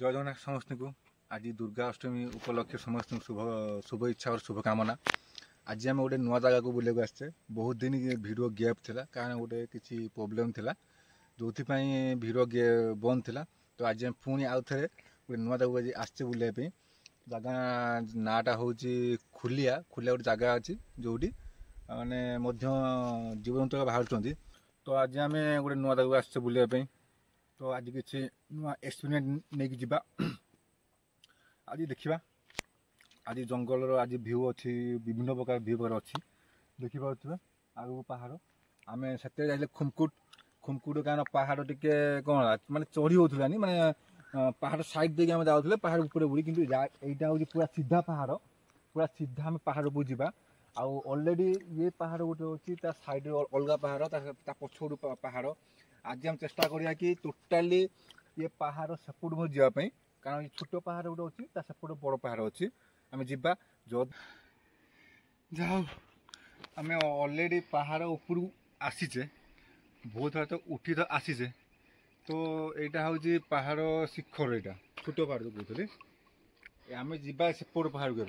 जय जगन्नाथ समस्त को आज दुर्गा अष्टमी उपलक्षे समस्त शुभ शुभ इच्छा और शुभकामना। आज आम गोटे नुआ जगह को बुले आसचे। बहुत दिन वीडियो गैप थिला कारण गोटे किसी प्रोब्लेम थिला जो वीडियो बंद थिला। तो आज आम पुणी आउ थे गोटे नुआ जगह आज आसचे बुले जगह नाटा हूँ खुलिया खुलिया गोटे जगह अच्छी जोटी मैंने जीव जंतु बाहर। तो आज आम गोटे नुआ जगह आसचे बुलायापी। तो आज किसी नुआ एक्सपीरियंस नहीं कि आज देखा आज जंगल आज भ्यू अच्छी विभिन्न प्रकार भ्यू पर अच्छी देखिपे आगू पहाड़ आम से जाइले खुमकुट कारण पहाड़ टिके कौन माने चढ़ी होनी माने पहाड़ साइड देके आम जाऊे पहाड़ ऊपर बुड़ी कि यहाँ हूँ पूरा सीधा पूरा सीधा आम पहाड़ को जा ऑलरेडी ये पहाड़ गोटे अच्छी साइड अलग पहाड़ पछड़ पहाड़। आज हम चेष्टा करिया कि टोटाली ये पहाड़ सेपट में जावाई कारण छोट पहाड़ गोटे अच्छी सेपट बड़ पहाड़ अच्छी आम जा जाओ आम ऑलरेडी पहाड़ ऊपर आसीचे बहुत बार तो उठी तो आसीचे। तो यहाँ हूँ पहाड़ शिखर यहाँ छोट पहाड़ जो कहते आम जा सेपट पहाड़ को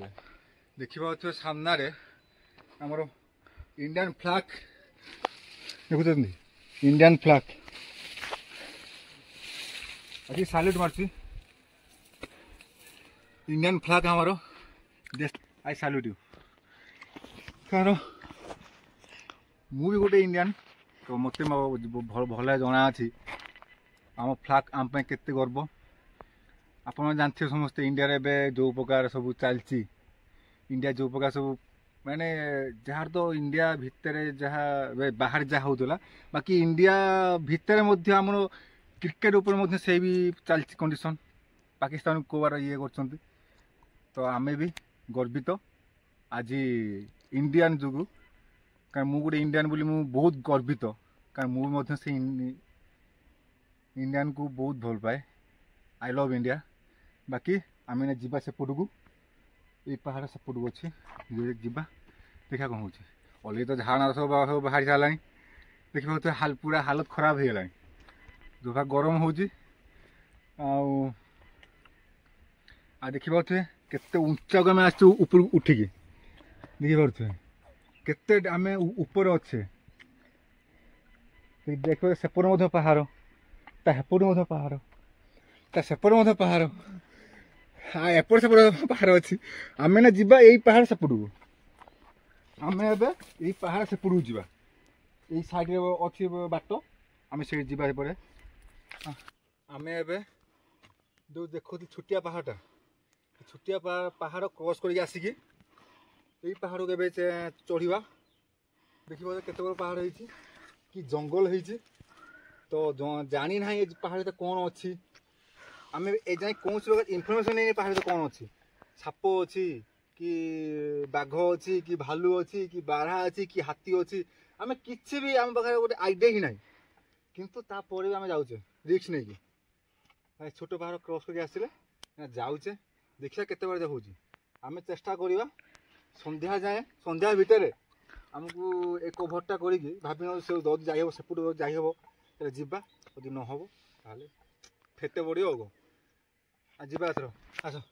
देखा सामने आमर इंडियन फ्लैग देखुं इंडियन फ्लैग अच्छी साल्यूट मार्ची इंडियन फ्लैग हमारो देश आई साल्यूट यू कारण मु भी गोटे इंडियन तो मत भल जना अच्छी आम फ्लैग आम केते गर्व। आप जानते समस्ते इंडिया रे जो प्रकार सब चलती इंडिया जो प्रकार सब माने जहाँ तो इंडिया भितर जहाँ बाहर जहाँ होता बाकी इंडिया भितर आमर क्रिकेट उपर से भी चलती कंडीशन पाकिस्तान को बार ये कर। तो आम भी गर्वित आज इंडियन जो कारण मु गोटे इंडियन बोली मु बहुत गर्वित कारण मुझे से इंडियन को बहुत भल पाए। I love India. बाकी आम जा सेपट को ये पहाड़ सेपट को अच्छे जा देखा कौन हो अलरेडी तो झाड़ा सब बाहरी सारा देखा हाल पूरा हालत खराब हो गला जो भाग गरम हो देखी पारे केते उच्चा को आम आसू ऊपर उठिकी देखी पारे केते आम ऊपर अच्छे देख सेपट पहाड़ हेपट पहाड़ सेपट पहाड़ एपट सेपट पहाड़ अच्छी आम ना जा यही पहाड़ सेपट को आम ए पहाड़ सेपट को जा यही साइड अच्छी बाट आम से जापे आम ए जो देखो छुटिया पहाड़ छुटिया पहाड़ क्रॉस कर आसिकी यही पहाड़ को चढ़ा देखिए केते बड़ पहाड़ होती कि जंगल होती। तो जानी ना ये पहाड़ कौन अच्छी आम ए जाए कौन प्रकार इनफर्मेशन नहीं पहाड़ कौन अच्छी साप अच्छी कि बाघ अच्छी कि भालू अच्छी कि बारहा अच्छी कि हाथी अच्छी आम किसी भी आम पाखे गोटे आइडिया ही ना किंतु तापर भी आम जाऊे रिस्क नहीं कि छोट पहाड़ क्रॉस कर आसले जाऊे देखिए केते बार हो आम चेष्टा करवा संध्या जाए संध्या भितर आमको एक ओभरटा करी भाव जदि जाइब सेपट जाइब जा जदि न हम फेते पड़ो आगो जा एथर आस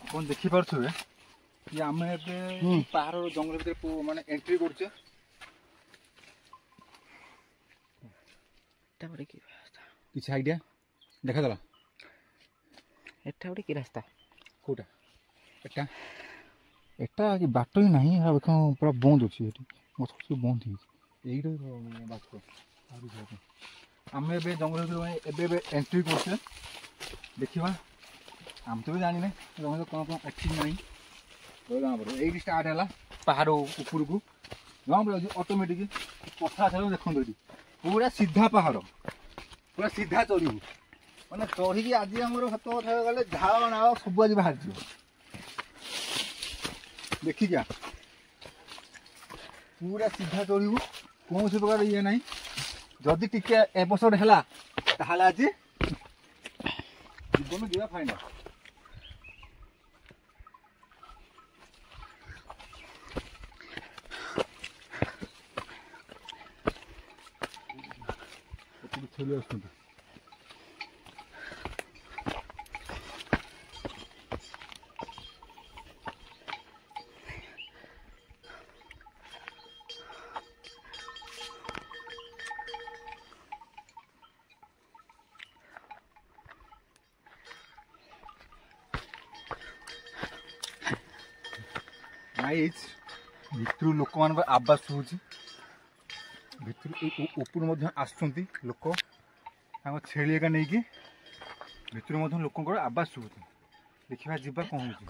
आप देखी पारे कि आम पहाड़ जंगल भर माने एंट्री करछे किसी आइडिया देखा देला एटा गोटे कि रास्ता कोटा एटा एटा कि बाट ही नहीं पूरा बंद अच्छी गछ बंद यही बाट आम ए जंगल एंट्री करछे देखा आम तो भी जानी ना जंगल कौन कौन अच्छी नहीं तो जमा पड़े यही स्टार्ट है पहाड़ ऊपर को जमा पड़े ऑटोमेटिक पथा छाड़ देखते ये पूरा सीधा पहाड़ पूरा सीधा चढ़ू मैंने चढ़ी आज आम सत कथा गले झाड़ नाड़ सब आज बाहर देखिका पूरा सीधा चढ़ू कौन प्रकार ये ना जदि टिके एपिसोड है आज ଜୀବନ ଯିବା ଫାଇନାଲ। ଛେଳି ଆସୁଛନ୍ତି। गाइस भितर लोक मान आवाज शुभुची भितर ऊपर आसुंती लोक छेली एका नहीं कि भितर लोक आवाज शुभुची देखा जीवा कौन हो।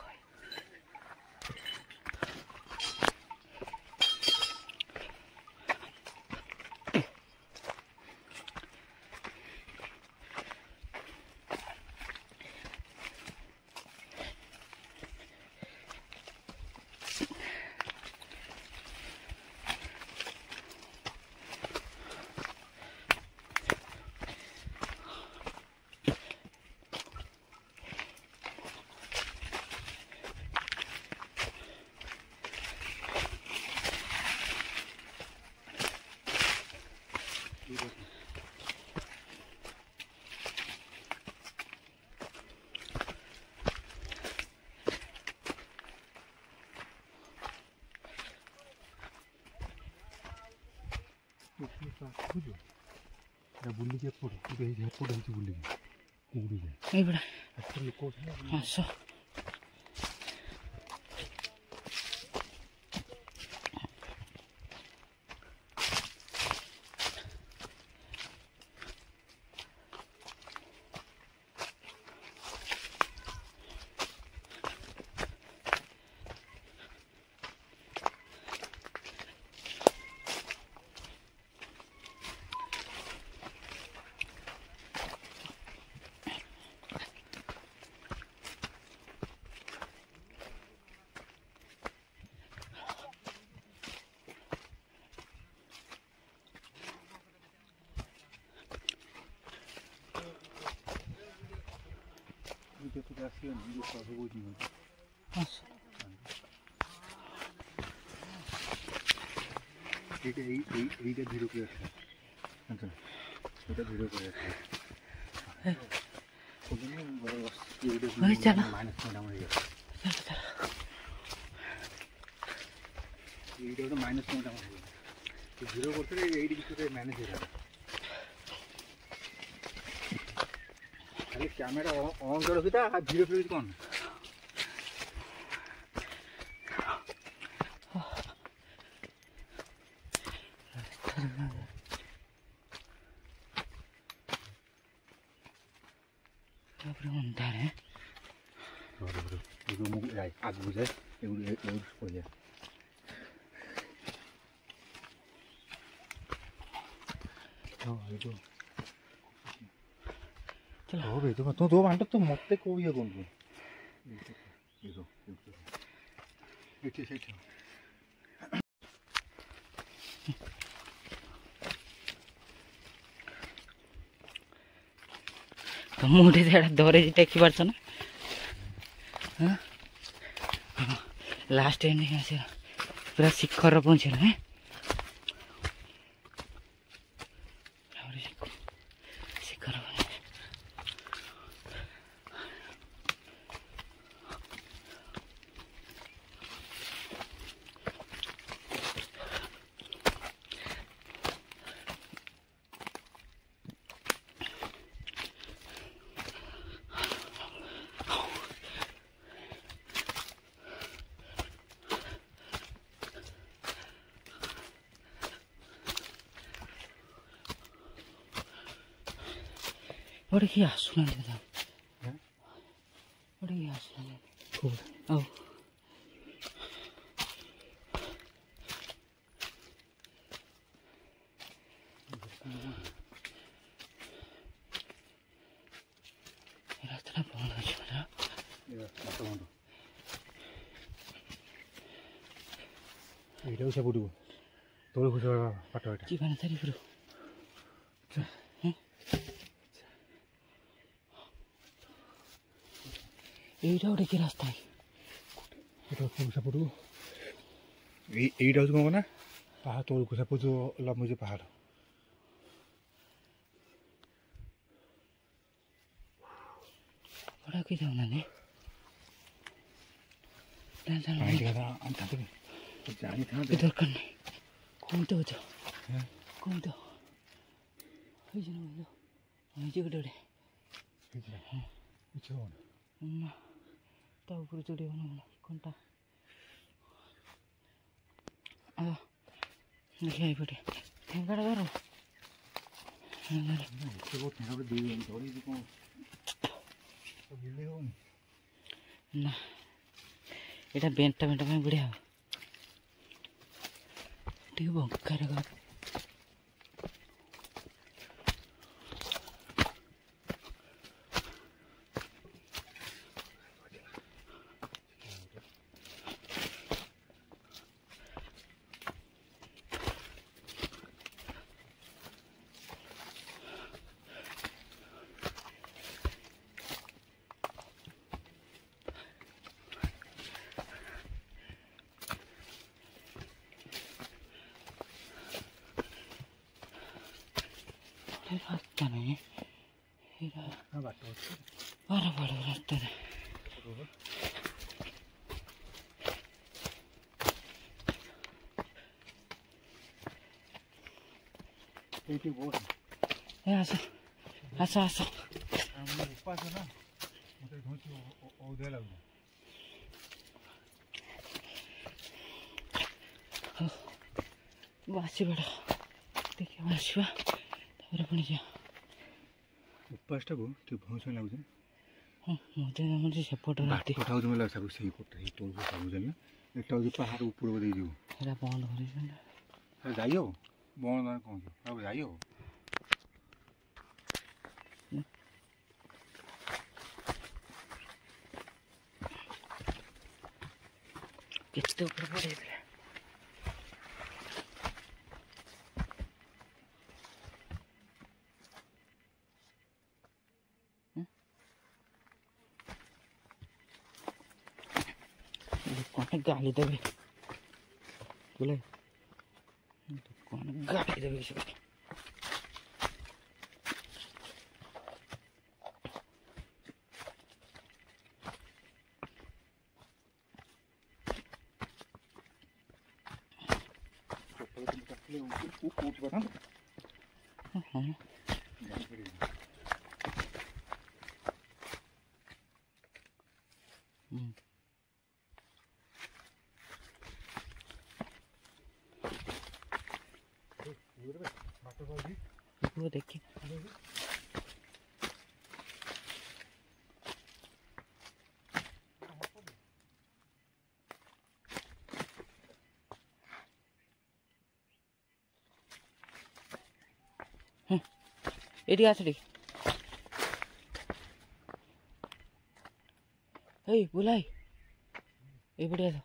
बुलिक बुलिक माइनस जीरो करते मैनेज खाली कैमेरा ऑन कर रखी था जीरो पे कौन अंधार है आग बुझे तो दो बांट तो मत को ये कौन तो मुझे धरे देखी पार्स ना लास्ट एंडिंग आस पूरा शिखर पहुँचे ना शिखर What are you asking to them? What are you asking? Cool. Oh. Ini usia bodoh. Tolong usia patah itu. Gimana tadi bro? ଏଇଟା ଗୋଟେ କି ରାସ୍ତା ସେପଟକୁ ଏଇଟା ହେଉଛି କ'ଣ ନା ପାହାଡ଼ ତଳକୁ ସେପଟ ଯେଉଁ ଲମ୍ବୁଛି ପାହାଡ଼। ବड़ा କି ଯାଉନାହାନ୍ତି ଜାଣିଥାନ୍ତେ ଦରକାର ନାହିଁ। କଣ ତ ହଉଛ କଣ ତ ହେଇଛି ଗୋଟେ କିଛି ହେବନି ନା ତା ଉପରୁ ଚଢ଼ିବ ନା କଣ୍ଟା ଦେଖିବା ଏଇପଟେ ଠେଙ୍ଗାଟା ଧର ନା ଏଇଟା ବେଣ୍ଟା ପାଇଁ ବଢ଼ିଆ ହବ ଟିକେ ବଙ୍କାର ରାସ୍ତା ନାହିଁ ବାଟ ଅଛି ବଡ଼ ବଡ଼ ରାସ୍ତାରେ ଏଇଠି ବହୁତ ଏ ଆସ ଆସ ଆସ ଉପାସ ନା ମୋତେ ଘୁଞ୍ଚି ଅଉଦିଆ ଲାଗୁଛି। ଆସିବାଟା ଦେଖିବା ଆସିବା ତାପରେ ପୁଣି ଯିବା। ଉପାସଟାକୁ ଟିକେ ଭଉଁସ ଲାଗୁଛି। ହଁ ମୋତେ ଲାଗୁଛି ସେପଟ ରାତି ଥାଉଛି ମୋତେ ଲାଗୁଛି ସେଇପଟେ ଏଇ ତଳକୁ ସବୁ ଯାଇ ଏଟା ହେଉଛି ପାହାଡ଼ ଉପରକୁ ଦେଇଯିବୁ ଏଇଟା ବନ୍ଦ କରିଛୁ ଯାଇ ହବ ବନ୍ଦ ମାନେ କ'ଣ ଆଉ ଯାଇ ହବ। କେତେ ଉପରେ ପଡ଼ିଯାଇଥିଲା ଲୋକମାନେ ଗାଳି ଦେବେ ବୋଲେ ଲୋକମାନେ ଗାଳି ଦେବେ ସବୁ ହଁ ଦେଖି ଏଠି ଆସ ଟିକେ ଏଇ ବୁଲାଇ ଏଇପଟେ ଆସ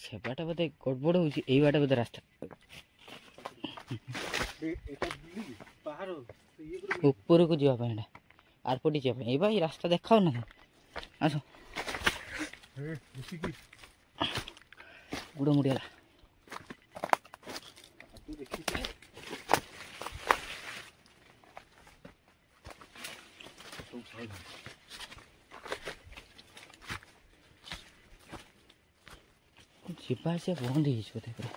ସେ ବାଟ ବୋଧେ ଗଡ଼ବଡ଼ ହେଉଛି ଏଇ ବାଟ ବୋଧେ ରାସ୍ତା ଉପରକୁ ଯିବା ପାଇଁ ଏଇଟା ଆରପଟେ ଯିବା ପାଇଁ ଏଇ ବା ଏଇ ରାସ୍ତା ଦେଖାଉ ନା ଆସ ଗୁଡ଼ ମୁଡ଼ିଗଲା ଯିବା ଆସିବା ବନ୍ଦ ହେଇଯାଇଛି ବୋଧେ ପୁରା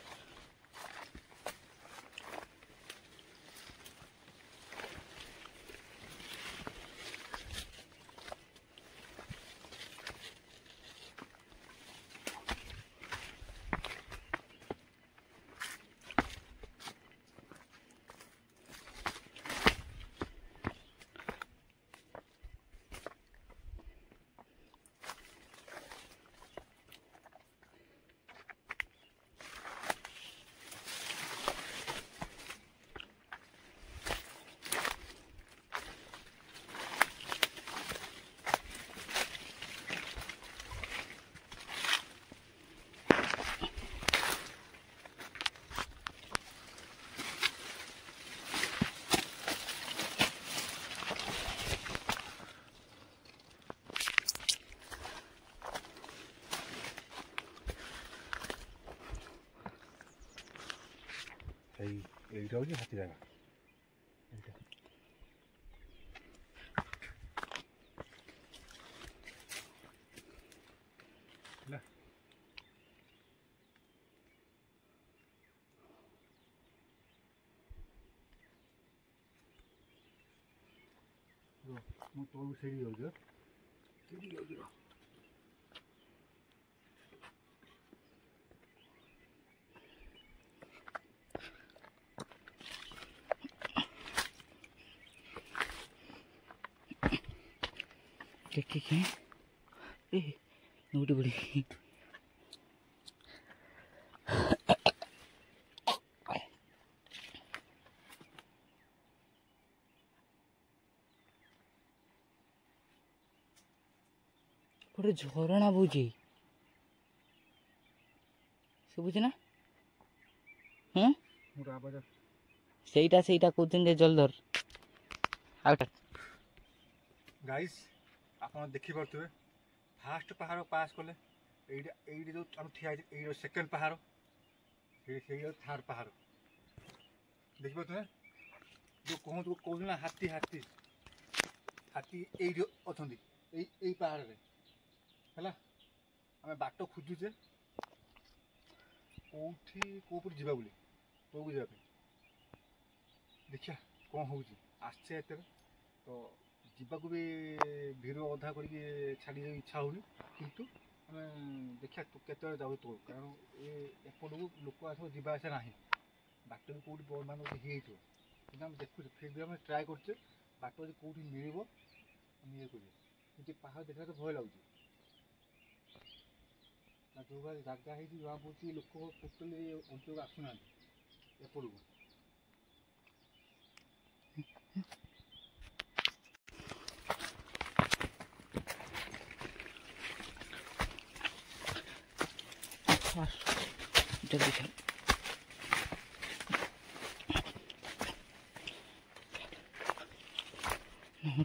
এইটা হচ্ছে হাতি জায়গা এইটা ହେଲା ମୁଁ ତଳକୁ ସେଇଠି ଯାଉଛି ସେଇଠି ଯାଉଛି देखिए ए नोटी बड़ी ଗୋଟେ ଝରଣା ବହୁଛି ଶୁଭୁଛି ନା ମୋର ଆବାଜ ସେଇଟା ସେଇଟା କହୁଛନ୍ତି ଜଲଧର ଆଉଟା ଗାଇସ୍ ଆପଣ ଦେଖିପାରୁଥିବେ ଫାଷ୍ଟ ପାହାଡ଼ ପାସ୍ କଲେ ଏଇଟା ଏଇଠି ଯେଉଁ ଆମେ ଠିଆ ହେଇଛି ଏଇଟା ସେକେଣ୍ଡ ପାହାଡ଼ ସେଇଟା ଥାର୍ଡ଼ ପାହାଡ଼ ଦେଖିପାରୁଥିବେ ଯେଉଁ କହୁଛନ୍ତି ନା ହାତୀ ହାତୀ ହାତୀ ଏଇଠି ଅଛନ୍ତି ଏଇ ପାହାଡ଼ରେ ହେଲା ଆମେ ବାଟ ଖୋଜୁଛେ କେଉଁଠି କେଉଁପଟେ ଯିବା ବୋଲି କେଉଁକୁ ଯିବା ପାଇଁ ଦେଖିବା କ'ଣ ହେଉଛି ଆସିଛେ ଏତେବେଳେ ତ ଯିବାକୁ ବି ଭିଡ଼ ଅଧା କରିକି ଛାଡ଼ିବାକୁ ଇଚ୍ଛା ହେଉନି କିନ୍ତୁ ଆମେ ଦେଖିବା କେତେବେଳେ ଯାଉ ତଳକୁ କାରଣ ଏପଟକୁ ଲୋକ ଆସିବ ଯିବା ଆସିବା ନାହିଁ ବାଟ ବି କେଉଁଠି ମାନେ ହେଇଯାଇଥିବ କିନ୍ତୁ ଆମେ ଦେଖୁଛେ ଫିର୍ ବି ଆମେ ଟ୍ରାଏ କରୁଛେ ବାଟ ଯଦି କେଉଁଠି ମିଳିବ ଆମେ ଇଏ କରିବା କିନ୍ତୁ ପାହାଡ଼ ଦେଖିଲା ତ ଭୟ ଲାଗୁଛି ଯେଉଁ ଭାଇ ଜାଗା ହେଇଛି ଜଣାପଡ଼ୁଛି ଲୋକ ଟୋଟାଲି ଅଞ୍ଚଳକୁ ଆସୁନାହାନ୍ତି ଏପଟକୁ जल्दी चल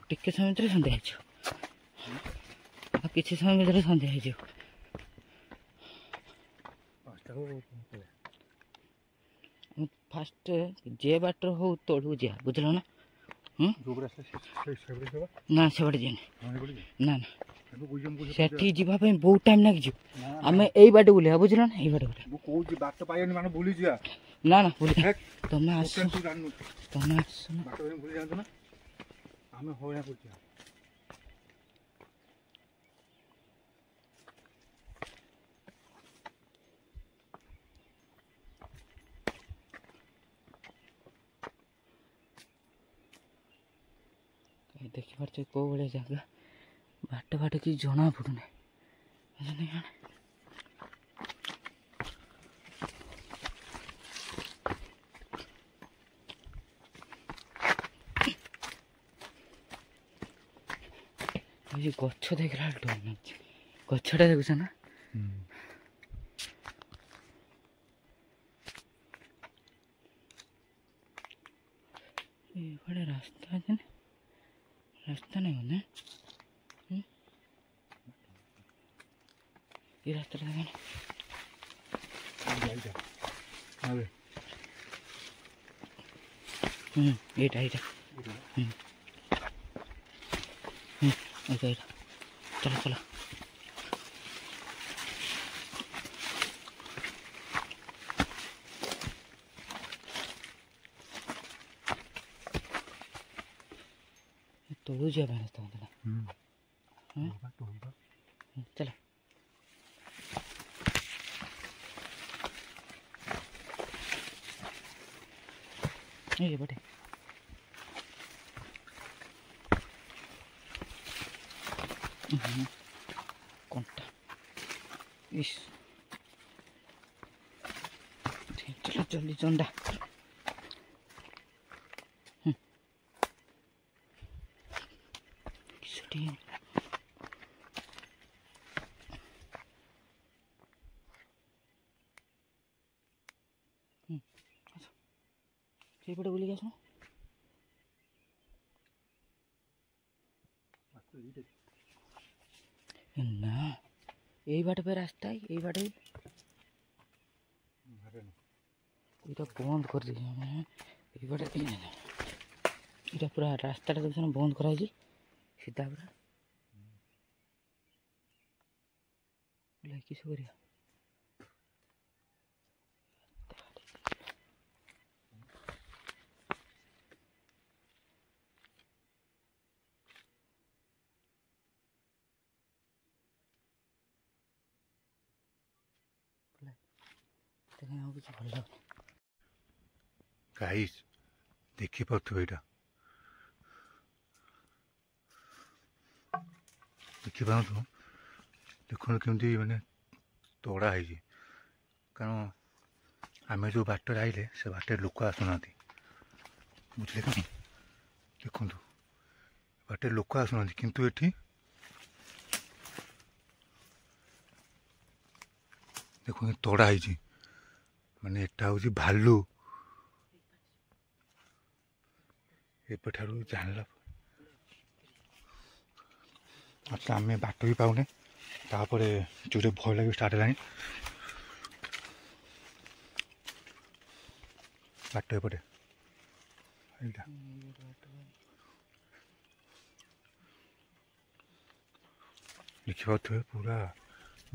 टिके समय भितर सन्ध्या हो किसी समय भितर सन्ध्या हो फास्ट जे बाटर हो तोड़ू जा बुझल ना ना से बाटे जाने ना ना सेठी जीवा पे बहुत टाइम लग जो हमें एई बाटे बुलिया बुझल ना एई बाटे ମୁଁ କହୁଛି ବାଟ ପାଇବନି ମାନେ ଭୁଲି ଯିବା ना ना बुलिया तमे आस ତୁ ଜାଣିନୁ तमे आस ବାଟ ପାଇବନି ଭୁଲି ଯାଆନ୍ତୁ ନା ଆମେ ହଇରାଣ କରୁଛୁ देखी पार्छ को भाया जगह बाट बाट कि जना पड़ूना गछ देखला डर गछटा देखुछ ना ये रास्ता है रास्ता नहीं होना ये रास्ता देखना एटा एटा एटा एटा चलो चलो तोड़ू जा रास्ता होता चलो ये बटे कौनटा इस चलो जल्दी चंडा ସେଇପଟେ ବୁଲିକି ଆସୁନ ନା ଏଇ ବାଟେ पे रास्ता है यही बाटे এটা বন্ধ କରିଦେଇଛି ଆମେ ଏଇପଟେ ଏଇଟା ପୁରା ରାସ୍ତାଟା ଦେଖୁଛ ବନ୍ଦ କରାହେଇଛି ସିଧା ପୁରା କିସ କରିବା ଆଉ କିଛି ଭଲ ଲାଗୁନି ଗାଇସ୍ ଦେଖିପାରୁଥିବେ ଏଇଟା ଦେଖିପାରୁଥିବ ଦେଖନ୍ତୁ କେମିତି ମାନେ ତଡ଼ା ହେଇଛି କାରଣ ଆମେ ଯେଉଁ ବାଟରେ ଆଇଲେ ସେ ବାଟରେ ଲୋକ ଆସୁନାହାନ୍ତି ବୁଝିଲେ କି ଦେଖନ୍ତୁ ବାଟରେ ଲୋକ ଆସୁନାହାନ୍ତି କିନ୍ତୁ ଏଠି ଦେଖନ୍ତୁ ତଡ଼ା ହେଇଛି ମାନେ ଏଟା ହେଉଛି ଭାଲୁ ଏବେଠାରୁ ଜାଣିଲା ଆଚ୍ଛା ଆମେ ବାଟ ବି ପାଉନେ ତାପରେ ଯେଉଁଟା ଭୟ ଲାଗି ଷ୍ଟାର୍ଟ ହେଲାଣି ବାଟ ଏପଟେ ଏଇଟା ଦେଖିପାରୁଥିବେ ପୁରା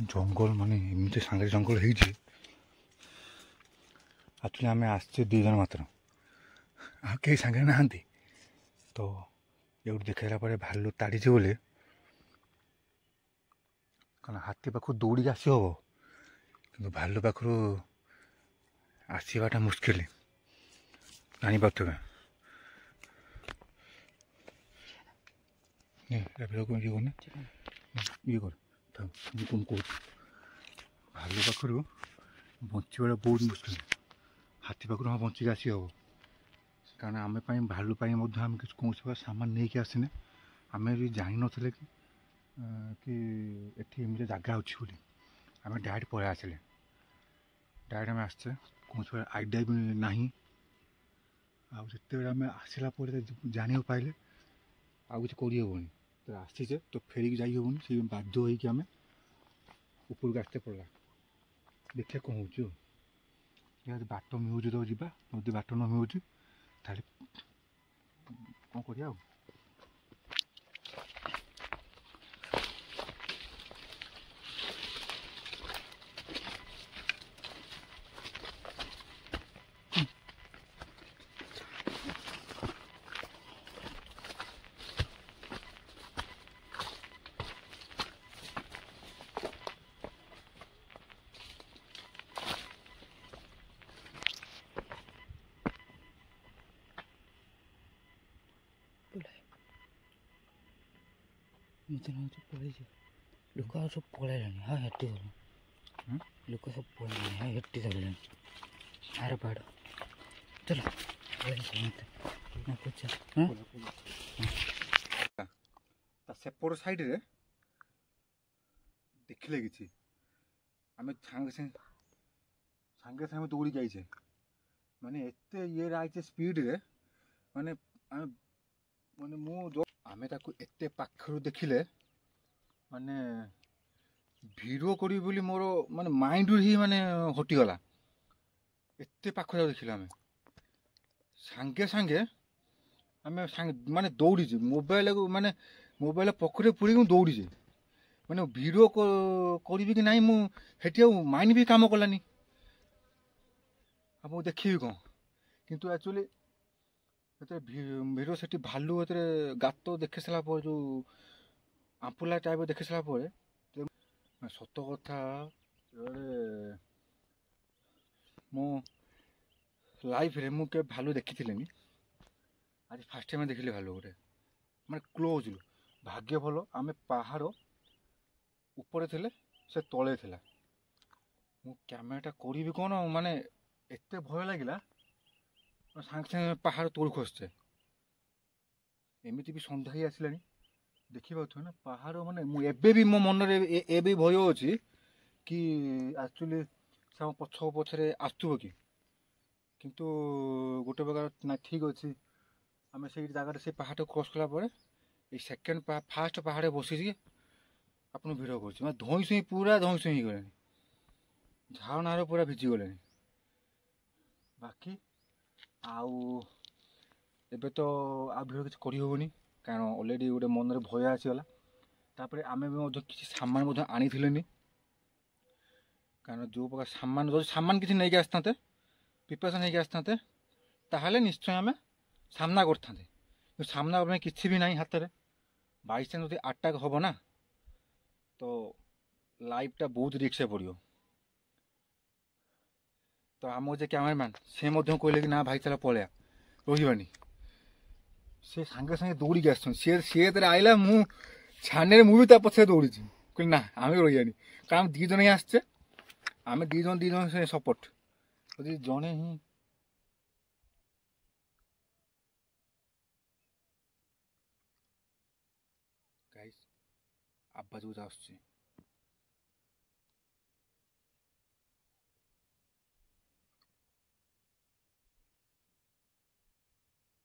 ଜଙ୍ଗଲ ମାନେ ଏମିତି ସାଙ୍ଗରେ ଜଙ୍ଗଲ ହେଇଛି ଆକ୍ଚୁଆଲି ଆମେ ଆସିଛେ 2 ଜଣ ମାତ୍ର ଆଉ କେହି ସାଙ୍ଗରେ ନାହାନ୍ତି ତ ଏଉଠି ଦେଖାଇଲା ପରେ ଭାଲୁ ତାଡ଼ିଛି ବୋଲି କାରଣ ହାତୀ ପାଖକୁ ଦୌଡ଼ିକି ଆସି ହେବ କିନ୍ତୁ ଭାଲୁ ପାଖରୁ ଆସିବାଟା ମୁସ୍କିଲ ଜାଣିପାରୁଥିବେ ଇଏ କରୁନି ଇଏ କର ମୁଁ କ'ଣ କହୁଛି ଭାଲୁ ପାଖରୁ ବଞ୍ଚିବାଟା ବହୁତ ମୁସ୍କିଲ ହାତୀ ପାଖରୁ ହଁ ବଞ୍ଚିକି ଆସି ହେବ କାରଣ ଆମେ ପାଇଁ ଭାଲୁ ପାଇଁ ମଧ୍ୟ ଆମେ କିଛି କୌଣସି ପ୍ରକାର ସାମାନ ନେଇକି ଆସିନେ ଆମେ ବି ଜାଣିନଥିଲେ କି ଏଠି ଏମିତି ଜାଗା ଅଛି ବୋଲି ଆମେ ଡାଇରେକ୍ଟ ପଳେଇ ଆସିଲେ ଡାଇରେକ୍ଟ ଆମେ ଆସିଛେ କୌଣସି ପ୍ରକାର ଆଇଡ଼ିଆ ବି ନାହିଁ ଆଉ ଯେତେବେଳେ ଆମେ ଆସିଲା ପରେ ଜାଣିବାକୁ ପାଇଲେ ଆଉ କିଛି କରିହେବନି ତ ଆସିଛେ ତ ଫେରିକି ଯାଇ ହେବନି ସେ ବାଧ୍ୟ ହୋଇକି ଆମେ ଉପରକୁ ଆସିତେ ପଡ଼ିଲା ଦେଖିବା କ'ଣ ହେଉଛି ଆଉ ଯଦି ବାଟ ମିଳୁଛି ତ ଯିବା ଯଦି ବାଟ ନ ମିଳୁଛି ତାହେଲେ କ'ଣ କରିବା ଆଉ ମୋତେ ଲାଗୁଛି ପଳେଇଯିବ ଲୋକ ଆଉ ସବୁ ପଳେଇଲାଣି ହଁ ହେଟି ଗଲାଣି ଲୋକ ସବୁ ପଳେଇଲାଣି ହଁ ହେଟି ଧରିଲାଣି ଆର ପାହାଡ଼ ଚାଲ ତା ସେପଟ ସାଇଡ଼ରେ ଦେଖିଲେ କିଛି ଆମେ ସାଙ୍ଗେ ସାଙ୍ଗେ ଦୌଡ଼ିକି ଆଇଛେ ମାନେ ଏତେ ଇଏରେ ଆଇଛେ ସ୍ପିଡ଼ରେ ମାନେ ଆମେ ତାକୁ ଏତେ ପାଖରୁ ଦେଖିଲେ ମାନେ ଭିଡ଼ିଓ କରିବି ବୋଲି ମୋର ମାନେ ମାଇଣ୍ଡରୁ ହିଁ ମାନେ ହଟିଗଲା ଏତେ ପାଖରୁ ଦେଖିଲେ ଆମେ ସାଙ୍ଗେ ଆମେ ମାନେ ଦୌଡ଼ିଛେ ମୋବାଇଲ ପକେଟରେ ପୁରେଇକି ମୁଁ ଦୌଡ଼ିଛେ ମାନେ ଭିଡ଼ିଓ କରିବି କି ନାହିଁ ମୁଁ ସେଠି ଆଉ ମାଇଣ୍ଡ ବି କାମ କଲାନି ଆଉ ମୁଁ ଦେଖିବି କ'ଣ କିନ୍ତୁ ଆକ୍ଚୁଆଲି ଏଥିରେ ଭିଡ଼ିଓ ସେଠି ଭାଲୁ ଏଥିରେ ଗାତ ଦେଖି ସାରିଲା ପରେ ଯେଉଁ ଆମ୍ପୁଲା ଟାଇପ୍ର ଦେଖି ସାରିଲା ପରେ ସତ କଥା ମୁଁ ଲାଇଫ୍ରେ ମୁଁ କେବେ ଭାଲୁ ଦେଖିଥିଲିନି ଆଜି ଫାର୍ଷ୍ଟ ଟାଇମ୍ ଦେଖିଲି ଭାଲୁ ଗୋଟେ ମାନେ କ୍ଲୋଜ୍ ଭାଗ୍ୟ ଭଲ ଆମେ ପାହାଡ଼ ଉପରେ ଥିଲେ ସେ ତଳେ ଥିଲା ମୁଁ କ୍ୟାମେରାଟା କରିବି କ'ଣ ମାନେ ଏତେ ଭୟ ଲାଗିଲା ସାଙ୍ଗେ ପାହାଡ଼ ତଳକୁ ଖସୁଛେ ଏମିତି ବି ସନ୍ଧ୍ୟା ହେଇ ଆସିଲାଣି ଦେଖିପାରୁଥିବେ ନା ପାହାଡ଼ ମାନେ ମୁଁ ଏବେ ବି ମୋ ମନରେ ଏବେ ଭୟ ଅଛି କି ଆକ୍ଚୁଆଲି ସେ ଆମ ପଛରେ ଆସୁଥିବ କି କିନ୍ତୁ ଗୋଟେ ପ୍ରକାର ନା ଠିକ୍ ଅଛି ଆମେ ସେଇ ଜାଗାରେ ସେଇ ପାହାଡ଼ କ୍ରସ୍ କଲା ପରେ ଏଇ ସେକେଣ୍ଡ ଫାର୍ଷ୍ଟ ପାହାଡ଼ରେ ବସିକି ଆପଣ ଭିଡ଼ିଓ କରୁଛି ମାନେ ପୁରା ଧଇଁ ସଇଁ ହେଇଗଲେଣି ଝାଳ ନାଳ ପୁରା ଭିଜିଗଲେଣି बाकी आउ एबे तो आ भिडियो किसी करहबनी कारण अलरेडी गोटे मन में भय आसीगला तापर आम भी किसी सामान आनी कारण जो प्रकार सामान जो सामान किसी नहीं आसता प्रिपरेसन नहीं आसता ताहले निश्चय आम सामना करते सामना करने किसी भी ना हाथ में बाईचान्स जो अटैक हम ना तो लाइफटा बहुत रिक्स पड़ो तो आम जे कैमरामैन से कहले कि ना भाई चला पलैया रही से सांगे सांगे दौड़ी के सी आइला मु छाने मुझे पछे दौड़ी कह ना आम रही कारण दीज ही आसचे आम दीज से सपोर्ट यदि जड़े ही गाइस आवाज गुजा आस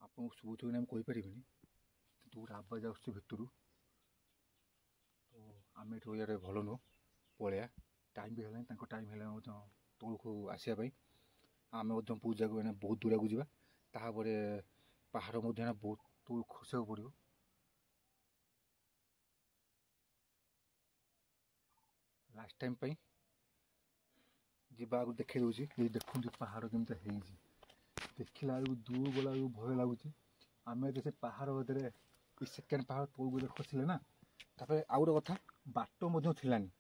आपको शुभ ना कहीपर तो गोटे आवाज आस भितर तो आम ये भल नुह पलैया टाइम भी है टाइम है तौल को आसवाई आम पूजा को बहुत दूर को जापर पहाड़ बहुत तौल खसा पड़ो लास्ट टाइम जावाक देखे दूसरी ये देखते पहाड़ केमी देखला दूर गला भय लगुच आम से पहाड़ भर सेकेंड पहाड़ तौल को खसले ना तापर आउ गोटे कथा बाट थिलानी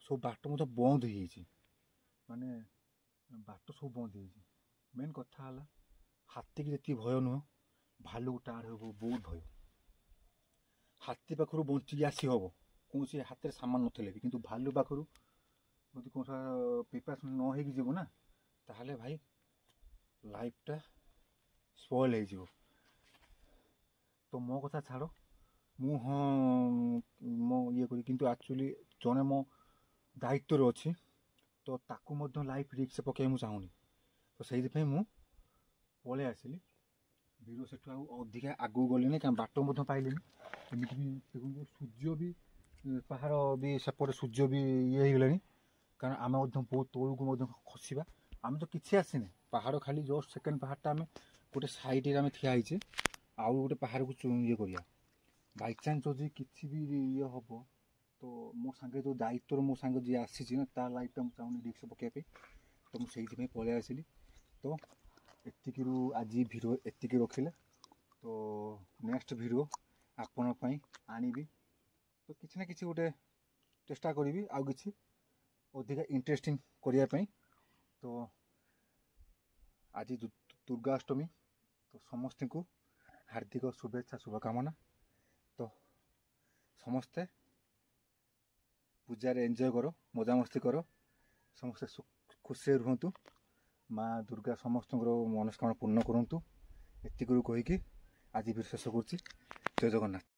सब बाट बंद हो माने बाट सब बंद हो मेन कथा है हाथी की जी भय नुह भालू टाड़ हो बहुत भय हाथी पाखर बंचिक आसी हम कौन हाथ में सामान नथिले कि भालू पाखर यदि कौन प्रिपरेसन न हो ना ताहले भाई लाइफटा स्पॉइल हो तो मो कथा छाड़ मु हाँ मो ये करी किंतु एक्चुअली जड़े मो दायित्व अच्छी तो ताकू लाइफ रिस्क पकड़ मुझे चाहूनी तो से पलि आसली वीडियो से अधिका आगू गली क्या बाट पाइली एमती भी सूर्य भी पहाड़ भी सेपटे सूर्य भी ये होगला कारण आम बहुत तौल को खसवा आम तो किसी आसने पहाड़ खाली जस्ट सेकेंड पहाड़टा आम गोटे सैड्रे आम ठियाचे आउ गोटे पहाड़ को ये करिया बाई चान्स जदि किसी भी ये हम तो मो सांगे जो दायित्व मो सांगे जी आसी ना ता लाइफटा मुझे चाहूनी रिक्स पकड़ तो मुझे पलि आसली तो एतिक आज भिडियो एतिक रखिले तो नेक्स्ट भिडियो आपण आनिबी तो किसी ना किसी गोटे चेष्टा करी आउ किसी अधिका इंटरेस्टिंग करने तो आज दुर्गाष्टमी तो समस्त को हार्दिक शुभेच्छा शुभकामना तो समस्ते पूजा एंजॉय करो मजा मस्ती करो समस्ते खुशी रुहतु माँ दुर्गा समस्त मनस्कामना पूर्ण करूँ एतिक कहीकि आज भी शेष कर जय जगन्नाथ।